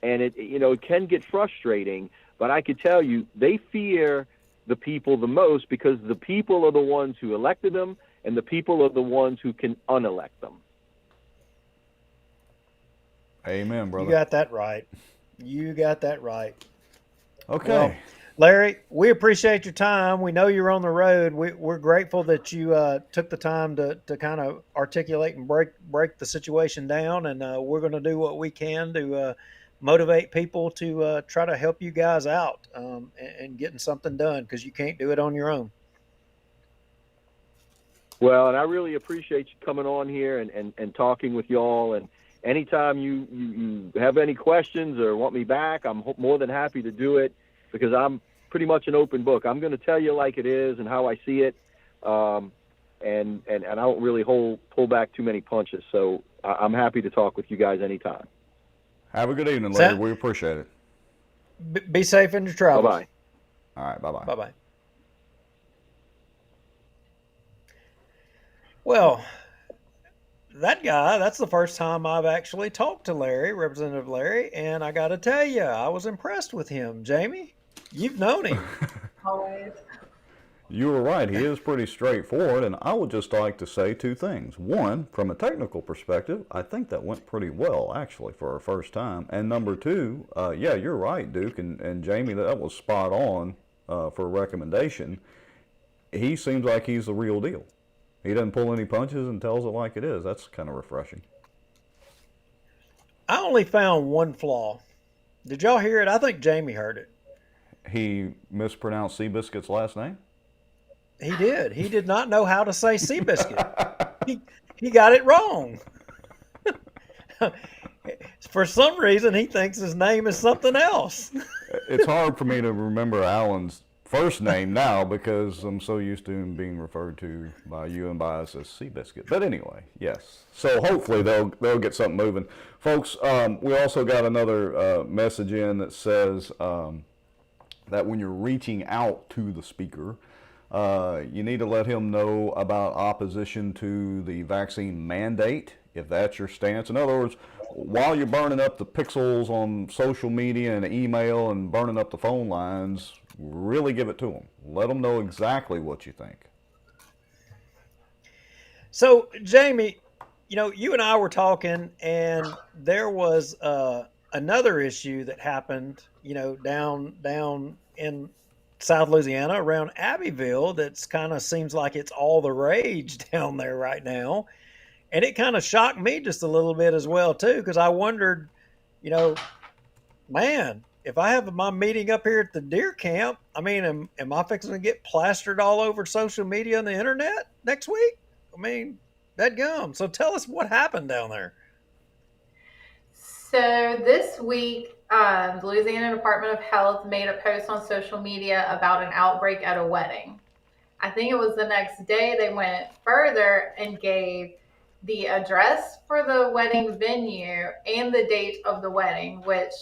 and it can get frustrating, but I could tell you they fear the people the most, because the people are the ones who elected them, and the people are the ones who can unelect them. Amen, brother. You got that right. You got that right. Okay. Well, Larry, we appreciate your time. We know you're on the road. We're grateful that you took the time to kind of articulate and break the situation down, and we're going to do what we can to motivate people to try to help you guys out and getting something done because you can't do it on your own. Well, and I really appreciate you coming on here and talking with y'all. And anytime you have any questions or want me back, I'm more than happy to do it because I'm pretty much an open book. I'm going to tell you like it is and how I see it. And I don't really pull back too many punches. So I'm happy to talk with you guys anytime. Have a good evening, Larry. We appreciate it. Be safe in your travels. Bye-bye. All right, bye-bye. Bye-bye. Well, that guy, that's the first time I've actually talked to Larry, Representative Larry, and I got to tell you, I was impressed with him. Jamie, you've known him. Always. You were right. He is pretty straightforward, and I would just like to say two things. One, from a technical perspective, I think that went pretty well, actually, for our first time. And number two, yeah, you're right, Duke, and Jamie, that was spot on for a recommendation. He seems like he's the real deal. He doesn't pull any punches and tells it like it is. That's kind of refreshing. I only found one flaw. Did y'all hear it? I think Jamie heard it. He mispronounced Seabiscuit's last name? He did. He did not know how to say Seabiscuit. He got it wrong. For some reason, he thinks his name is something else. It's hard for me to remember Alan's first name now because I'm so used to him being referred to by you and by us as Seabiscuit. But anyway, yes. So hopefully they'll get something moving. Folks, we also got another message in that says that when you're reaching out to the speaker, you need to let him know about opposition to the vaccine mandate, if that's your stance. In other words, while you're burning up the pixels on social media and email and burning up the phone lines, really give it to them. Let them know exactly what you think. So, Jamie, you and I were talking, and there was another issue that happened, down in South Louisiana around Abbeville that's kind of seems like it's all the rage down there right now. And it kind of shocked me just a little bit as well, too, because I wondered, man, if I have my meeting up here at the deer camp, I mean, am I fixing to get plastered all over social media and the internet next week? I mean, dadgum. So tell us what happened down there. So this week, the Louisiana Department of Health made a post on social media about an outbreak at a wedding. I think it was the next day they went further and gave the address for the wedding venue and the date of the wedding, which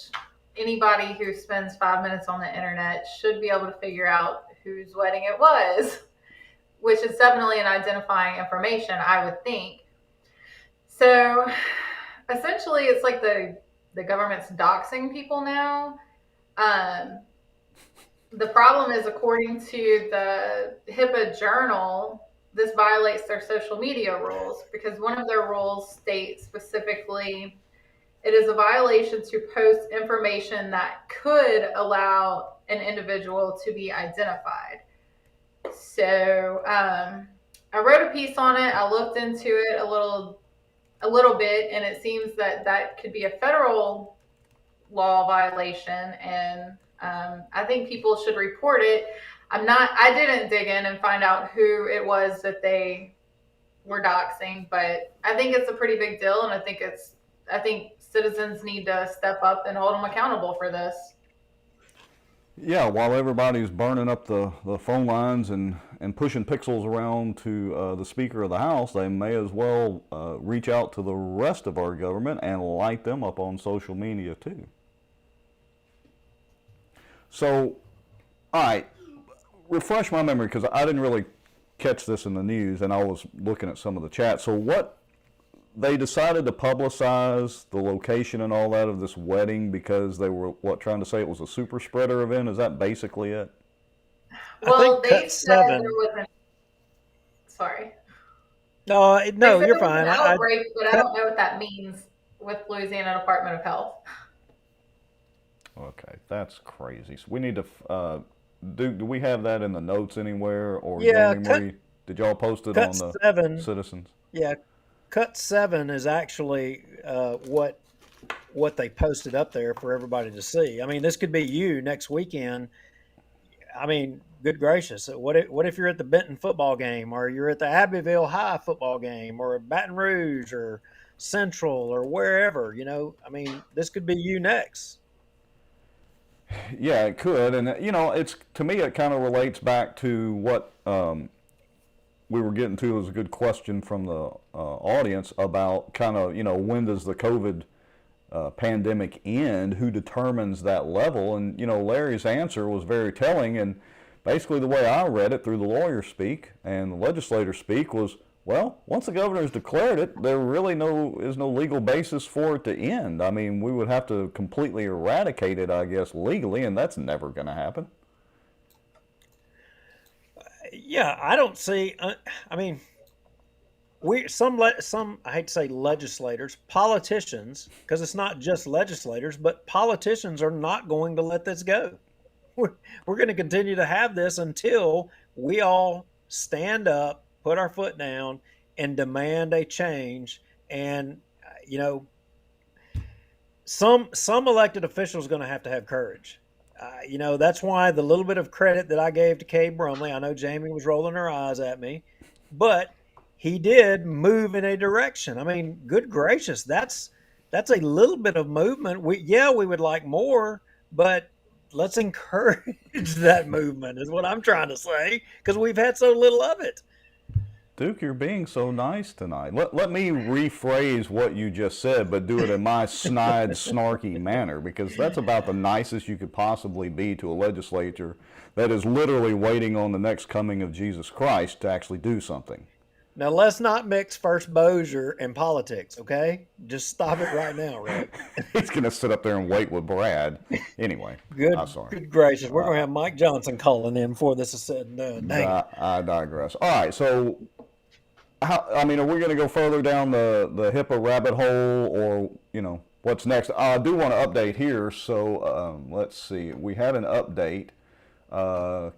anybody who spends 5 minutes on the internet should be able to figure out whose wedding it was, which is definitely an identifying information, I would think. So essentially, it's like the government's doxing people now. The problem is, according to the HIPAA Journal, this violates their social media rules because one of their rules states specifically it is a violation to post information that could allow an individual to be identified. So I wrote a piece on it. I looked into it a little bit, and it seems that could be a federal law violation, and I think people should report it. I didn't dig in and find out who it was that they were doxing, but I think it's a pretty big deal, and I think citizens need to step up and hold them accountable for this. Yeah, while everybody's burning up the phone lines and pushing pixels around to the Speaker of the House, they may as well reach out to the rest of our government and light them up on social media too. So, all right, refresh my memory because I didn't really catch this in the news and I was looking at some of the chat. So they decided to publicize the location and all that of this wedding because they were trying to say it was a super spreader event? Is that basically it? Well, they said there was an sorry. No, you're fine. An outbreak, but I don't know what that means with Louisiana Department of Health. Okay, that's crazy. So we need to do we have that in the notes anywhere, or Yeah, Jamie Marie? Did y'all post it cut on the seven. citizens? Yeah, cut seven is actually what they posted up there for everybody to see. I mean, this could be you next weekend. I mean, good gracious, what if you're at the Benton football game, or you're at the Abbeville High football game, or Baton Rouge, or Central, or wherever? I mean, this could be you next. Yeah, it could, and it's to me it kind of relates back to what we were getting to. It was a good question from the audience about kind of when does the COVID pandemic end? Who determines that level? And Larry's answer was very telling. And basically, the way I read it through the lawyer speak and the legislator speak was, well, once the governor's declared it, there really is no legal basis for it to end. I mean, we would have to completely eradicate it, I guess, legally, and that's never going to happen. Yeah, I don't see. I mean, some I hate to say legislators, politicians, because it's not just legislators, but politicians are not going to let this go. We're going to continue to have this until we all stand up, put our foot down, and demand a change. And you know, some elected officials going to have courage. That's why the little bit of credit that I gave to Cade Brumley, I know Jamie was rolling her eyes at me, but he did move in a direction. I mean, good gracious, that's a little bit of movement. We would like more, but let's encourage that movement is what I'm trying to say, because we've had so little of it. Duke, you're being so nice tonight. Let me rephrase what you just said, but do it in my snide, snarky manner, because that's about the nicest you could possibly be to a legislature that is literally waiting on the next coming of Jesus Christ to actually do something. Now, let's not mix First Bossier and politics, okay? Just stop it right now, Rick. He's going to sit up there and wait with Brad. Anyway, I'm sorry. Good gracious. We're going to have Mike Johnson calling in before this is said and done. Dang it. I digress. All right, so are we going to go further down the HIPAA rabbit hole, or what's next? I do want to update here. So let's see. We had an update.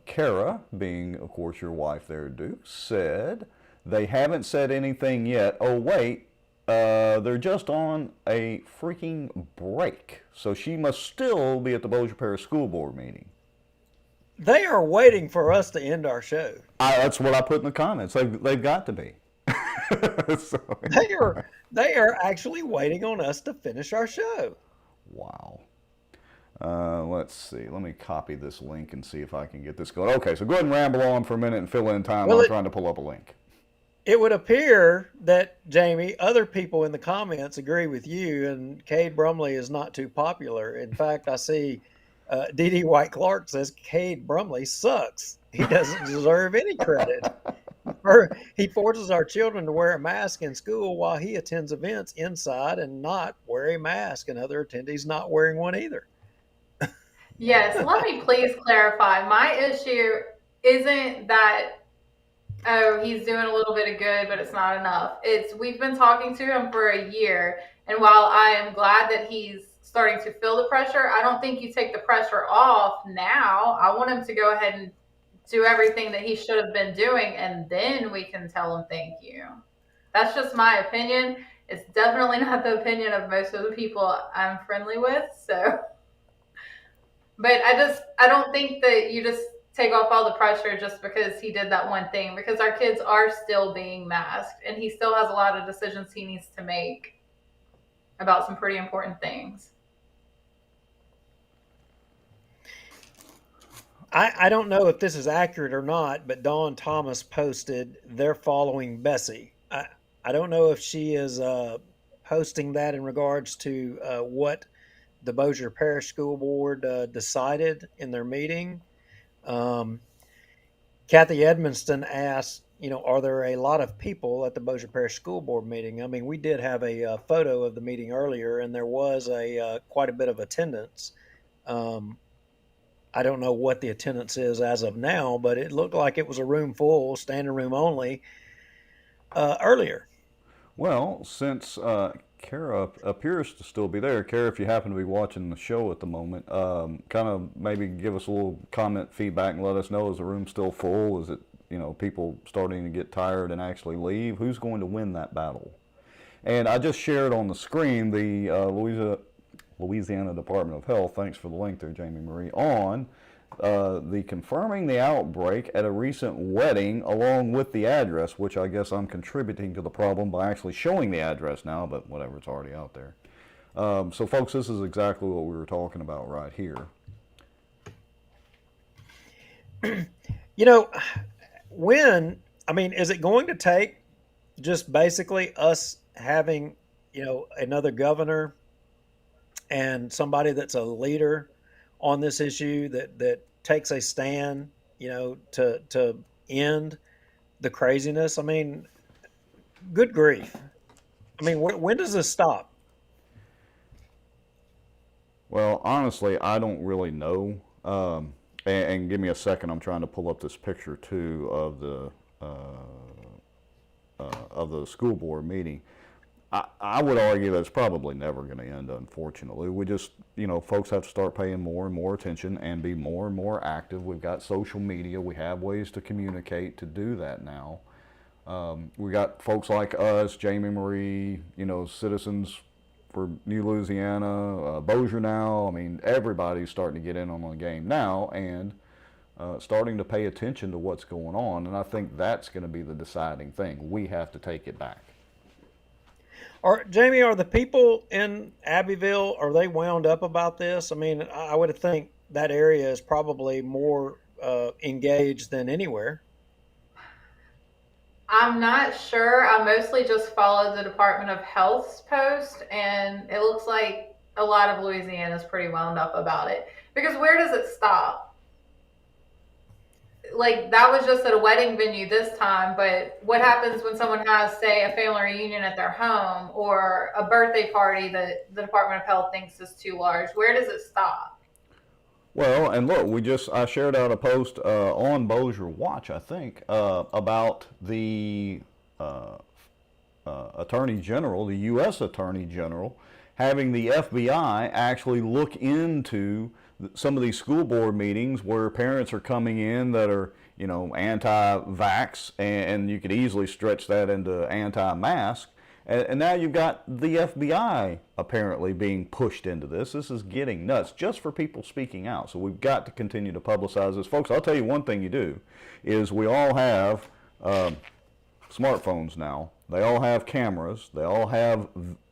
Kara, being of course your wife there, Duke, said they haven't said anything yet. Oh wait, they're just on a freaking break. So she must still be at the Bossier Parish School Board meeting. They are waiting for us to end our show. That's what I put in the comments. They've got to be. So, they are actually waiting on us to finish our show. Wow. Let's see. Let me copy this link and see if I can get this going. Okay, so go ahead and ramble on for a minute and fill in time while I'm trying to pull up a link. It would appear that, Jamie, other people in the comments agree with you, and Cade Brumley is not too popular. In fact, I see D.D. White Clark says Cade Brumley sucks. He doesn't deserve any credit. He forces our children to wear a mask in school while he attends events inside and not wear a mask, and other attendees not wearing one either. Yes, let me please clarify. My issue isn't that, oh, he's doing a little bit of good, but it's not enough. We've been talking to him for a year, and while I am glad that he's starting to feel the pressure, I don't think you take the pressure off now. I want him to go ahead and do everything that he should have been doing, and then we can tell him thank you. That's just my opinion. It's definitely not the opinion of most of the people I'm friendly with. So, but I don't think that you just take off all the pressure just because he did that one thing, because our kids are still being masked, and he still has a lot of decisions he needs to make about some pretty important things. I don't know if this is accurate or not, but Dawn Thomas posted they're following Bessie. I don't know if she is posting that in regards to what the Bossier Parish School Board decided in their meeting. Kathy Edmonston asked, are there a lot of people at the Bossier Parish School Board meeting? I mean, we did have a photo of the meeting earlier, and there was quite a bit of attendance. I don't know what the attendance is as of now, but it looked like it was a room full, standing room only, earlier. Well, since Kara appears to still be there. Kara, if you happen to be watching the show at the moment, kind of maybe give us a little comment feedback and let us know, is the room still full? Is it, people starting to get tired and actually leave? Who's going to win that battle? And I just shared on the screen the Louisiana Department of Health, thanks for the link there, Jamie Marie, on the confirming the outbreak at a recent wedding along with the address, which I guess I'm contributing to the problem by actually showing the address now, but whatever, it's already out there. So folks, this is exactly what we were talking about right here. Is it going to take just basically us having, another governor and somebody that's a leader on this issue that takes a stand, to end the craziness? I mean, good grief. I mean, when does this stop? Well, honestly, I don't really know. And give me a second. I'm trying to pull up this picture too of the school board meeting. I would argue that it's probably never going to end, unfortunately. We just, folks have to start paying more and more attention and be more and more active. We've got social media. We have ways to communicate to do that now. We got folks like us, Jamie Marie, Citizens for New Louisiana, Bossier now. I mean, everybody's starting to get in on the game now and starting to pay attention to what's going on. And I think that's going to be the deciding thing. We have to take it back. Jamie, are the people in Abbeville, are they wound up about this? I mean, I would think that area is probably more engaged than anywhere. I'm not sure. I mostly just follow the Department of Health's post, and it looks like a lot of Louisiana is pretty wound up about it. Because where does it stop? Like, that was just at a wedding venue this time, but what happens when someone has, say, a family reunion at their home or a birthday party that the Department of Health thinks is too large? Where does it stop? Well, and look, I shared out a post on Bossier Watch, I think, about the Attorney General, the U.S. Attorney General, having the FBI actually look into some of these school board meetings where parents are coming in that are, anti-vax, and you could easily stretch that into anti-mask. And now you've got the FBI apparently being pushed into this. This is getting nuts just for people speaking out. So we've got to continue to publicize this. Folks, I'll tell you one thing you do is we all have smartphones now. They all have cameras. They all have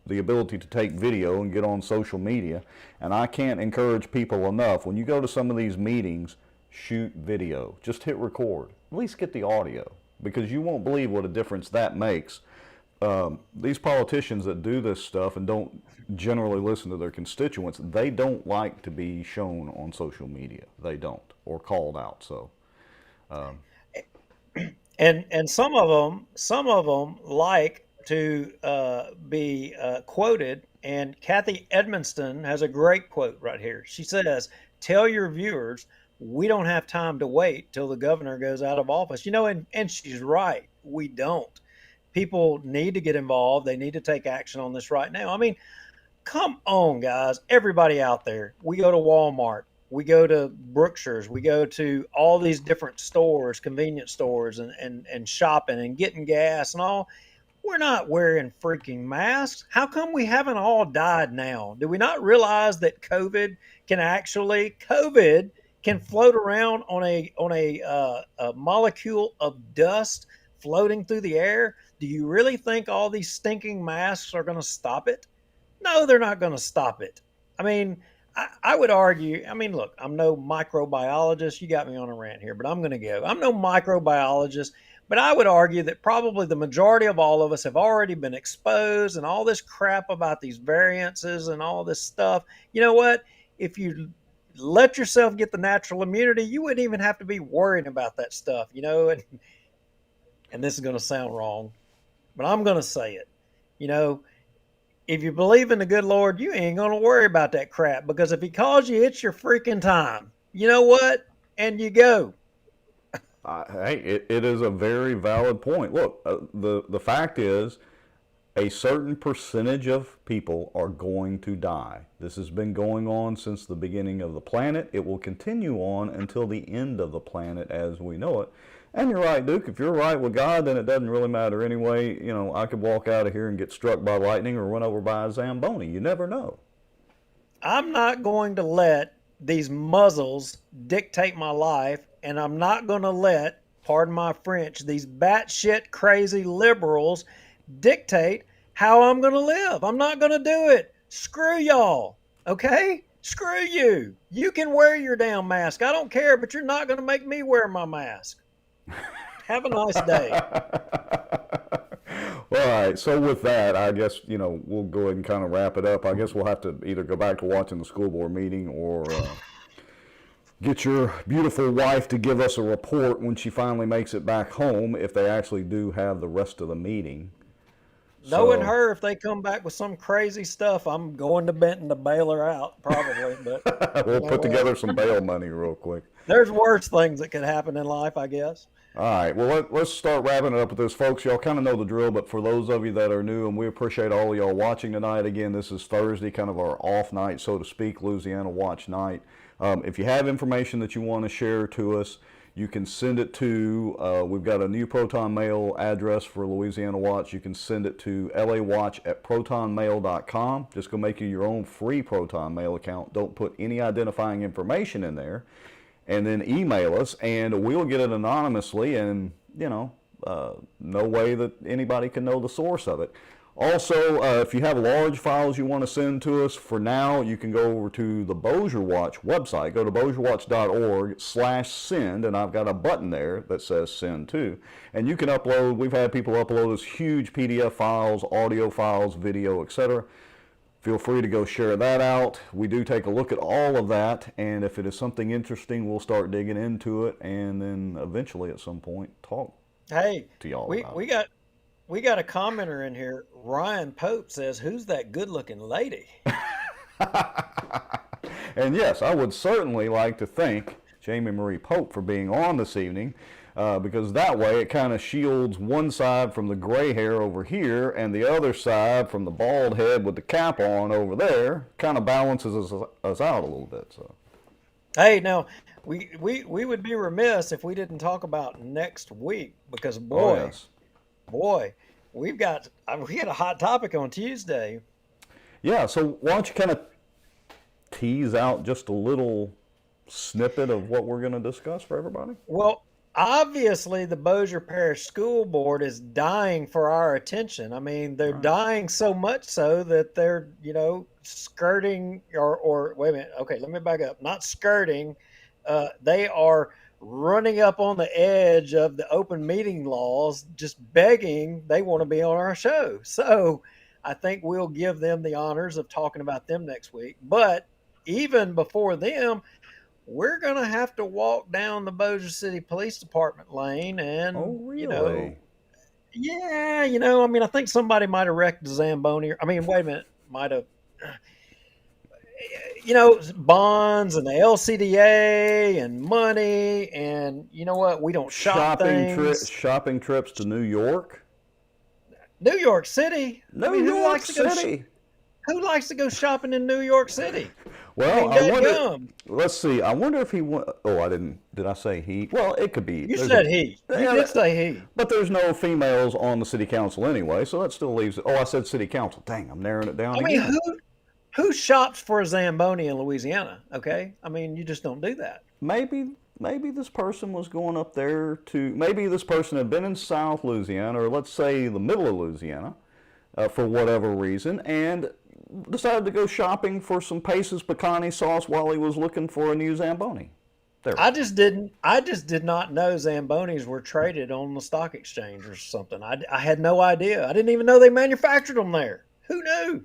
the ability to take video and get on social media. And I can't encourage people enough. When you go to some of these meetings, shoot video. Just hit record. At least get the audio, because you won't believe what a difference that makes. These politicians that do this stuff and don't generally listen to their constituents, they don't like to be shown on social media. They don't, or called out. So, and some of them like to be quoted. And Kathy Edmonston has a great quote right here. She says, "Tell your viewers we don't have time to wait till the governor goes out of office." And she's right. We don't. People need to get involved. They need to take action on this right now. I mean, come on, guys. Everybody out there. We go to Walmart. We go to Brookshire's. We go to all these different stores, convenience stores, and shopping and getting gas and all. We're not wearing freaking masks. How come we haven't all died now? Do we not realize that COVID can float around on a molecule of dust floating through the air? Do you really think all these stinking masks are going to stop it? No, they're not going to stop it. I mean, I would argue, look, I'm no microbiologist. You got me on a rant here, but I'm going to go. I'm no microbiologist, but I would argue that probably the majority of all of us have already been exposed, and all this crap about these variances and all this stuff. You know what? If you let yourself get the natural immunity, you wouldn't even have to be worrying about that stuff, and this is going to sound wrong, but I'm going to say it. If you believe in the good Lord, you ain't going to worry about that crap, because if he calls you, it's your freaking time. You know what? And you go. Hey, it is a very valid point. Look, the fact is, a certain percentage of people are going to die. This has been going on since the beginning of the planet. It will continue on until the end of the planet as we know it. And you're right, Duke. If you're right with God, then it doesn't really matter anyway. You know, I could walk out of here and get struck by lightning or run over by a Zamboni. You never know. I'm not going to let these muzzles dictate my life, and I'm not going to let, pardon my French, these batshit crazy liberals dictate how I'm going to live. I'm not going to do it. Screw y'all. Okay? Screw you. You can wear your damn mask. I don't care, but you're not going to make me wear my mask. Have a nice day. Well, all right. So with that, I guess, you know, we'll go ahead and kind of wrap it up. I guess we'll have to either go back to watching the school board meeting or get your beautiful wife to give us a report when she finally makes it back home if they actually do have the rest of the meeting. Knowing her, if they come back with some crazy stuff, I'm going to Benton to bail her out, probably. But we'll put together some bail money real quick. There's worse things that could happen in life, I guess. All right, well, let's start wrapping it up with this, folks. Y'all kind of know the drill, but for those of you that are new, and we appreciate all of y'all watching tonight. Again, this is Thursday, kind of our off night, so to speak, Louisiana Watch night. If you have information that you want to share to us, you can send it to, we've got a new Proton Mail address for Louisiana Watch. You can send it to lawatch@protonmail.com. Just go make you your own free Proton Mail account. Don't put any identifying information in there. And then email us, and we'll get it anonymously, and, you know, no way that anybody can know the source of it. Also, if you have large files you want to send to us, for now, you can go over to the Bossier Watch website. Go to bossierwatch.org/send, and I've got a button there that says send to. And you can upload, we've had people upload us huge PDF files, audio files, video, etc. Feel free to go share that out. We do take a look at all of that, and if it is something interesting, we'll start digging into it, and then eventually at some point talk to y'all about it. We got a commenter in here. Ryan Pope says, "Who's that good-looking lady?" And yes, I would certainly like to thank Jamie Marie Pope for being on this evening. Because that way it kind of shields one side from the gray hair over here and the other side from the bald head with the cap on over there. Kind of balances us out a little bit. So, hey, now we would be remiss if we didn't talk about next week, because boy, we got a hot topic on Tuesday. Yeah, so why don't you kind of tease out just a little snippet of what we're going to discuss for everybody? Well, obviously, the Bossier Parish School Board is dying for our attention. I mean, they're dying so much so that they're, skirting or wait a minute. Okay, let me back up. Not skirting. They are running up on the edge of the open meeting laws, just begging they want to be on our show. So I think we'll give them the honors of talking about them next week. But even before them, we're going to have to walk down the Bossier City Police Department lane and, I think somebody might have wrecked the Zamboni. Wait a minute, might have, bonds and the LCDA and money and, you know what, we don't shop things. Shopping trips to New York? New York City? New York City? Who likes to go shopping in New York City? Well, I wonder. Let's see. I wonder if he went. Oh, I didn't. Did I say he? Well, it could be. You said he. You did say he. But there's no females on the city council anyway, so that still leaves. Oh, I said city council. Dang, I'm narrowing it down. Who shops for a Zamboni in Louisiana? Okay, you just don't do that. Maybe this person was going up there to. Maybe this person had been in South Louisiana, or let's say the middle of Louisiana, for whatever reason, and decided to go shopping for some Pace's pecani sauce while he was looking for a new Zamboni. I just did not know Zambonis were traded on the stock exchange or something. I had no idea. I didn't even know they manufactured them there. Who knew?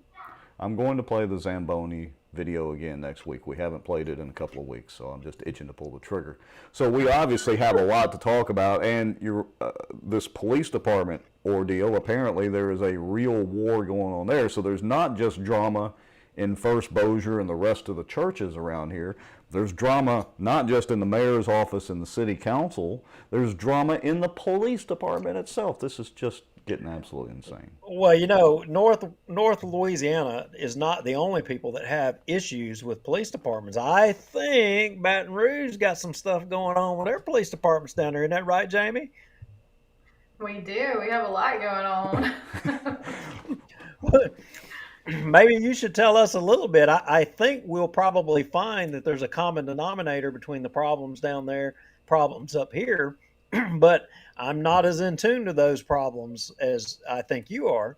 I'm going to play the Zamboni video again next week. We haven't played it in a couple of weeks, so I'm just itching to pull the trigger. So we obviously have a lot to talk about, and this police department ordeal, apparently there is a real war going on there. So there's not just drama in First Bossier and the rest of the churches around here. There's drama not just in the mayor's office and the city council, there's drama in the police department itself. This is just getting absolutely insane. Well, North Louisiana is not the only people that have issues with police departments. I think Baton Rouge got some stuff going on with their police departments down there. Isn't that right, Jamie? We do. We have a lot going on. Maybe you should tell us a little bit. I think we'll probably find that there's a common denominator between the problems down there, problems up here, but I'm not as in tune to those problems as I think you are.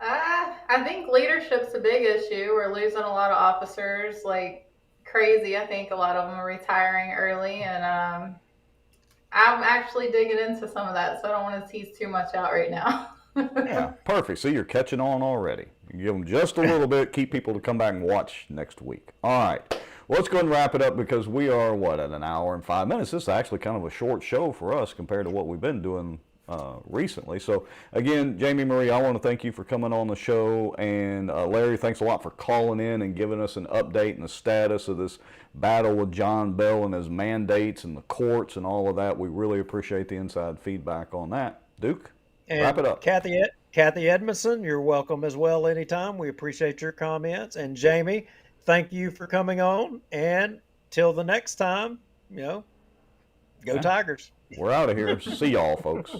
I think leadership's a big issue. We're losing a lot of officers like crazy. I think a lot of them are retiring early, and I'm actually digging into some of that, so I don't want to tease too much out right now. Yeah, perfect. See, you're catching on already. You give them just a little bit, keep people to come back and watch next week. All right. Well, let's go ahead and wrap it up because we are, at an hour and 5 minutes. This is actually kind of a short show for us compared to what we've been doing recently. So, again, Jamie Marie, I want to thank you for coming on the show. And Larry, thanks a lot for calling in and giving us an update and the status of this battle with John Bell and his mandates and the courts and all of that. We really appreciate the inside feedback on that. Duke? And wrap it up. Kathy Edmondson, you're welcome as well anytime. We appreciate your comments. And Jamie, thank you for coming on. And till the next time, go Tigers. We're out of here. See y'all, folks.